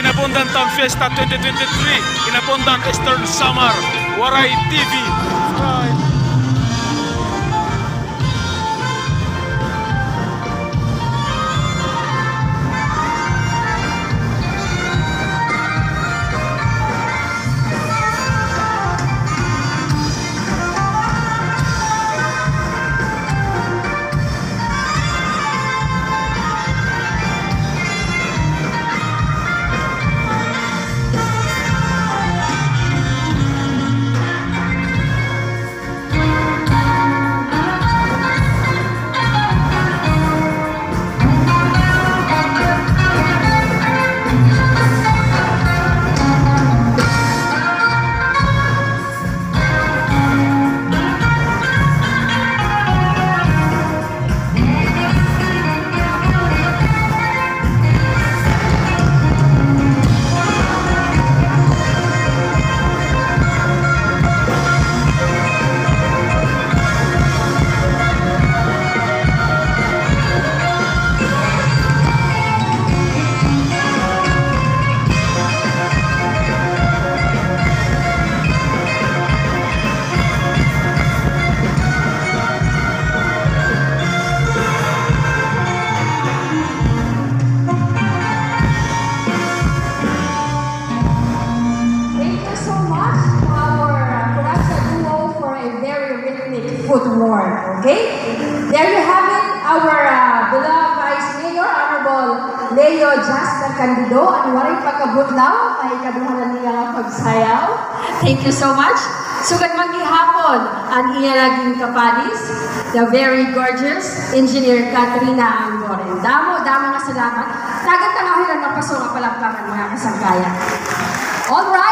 in Abundant Town Fiesta 2023 in Abundant Eastern Summer. Waray TV. Bye. Footwork, okay? There you have it, our beloved Vice Mayor, Honorable Leo Jasper Candido, ang waring pagkabutlaw, ay kaduhanan niya ang pagsayaw. Thank you so much. Sugad maghihapon ang iya naging kapanis, the very gorgeous Engineer Katrina Angoren. Damo nga salamat. Tagat tanahin ang napasok ang palakpakan mga kasangkayan. All right.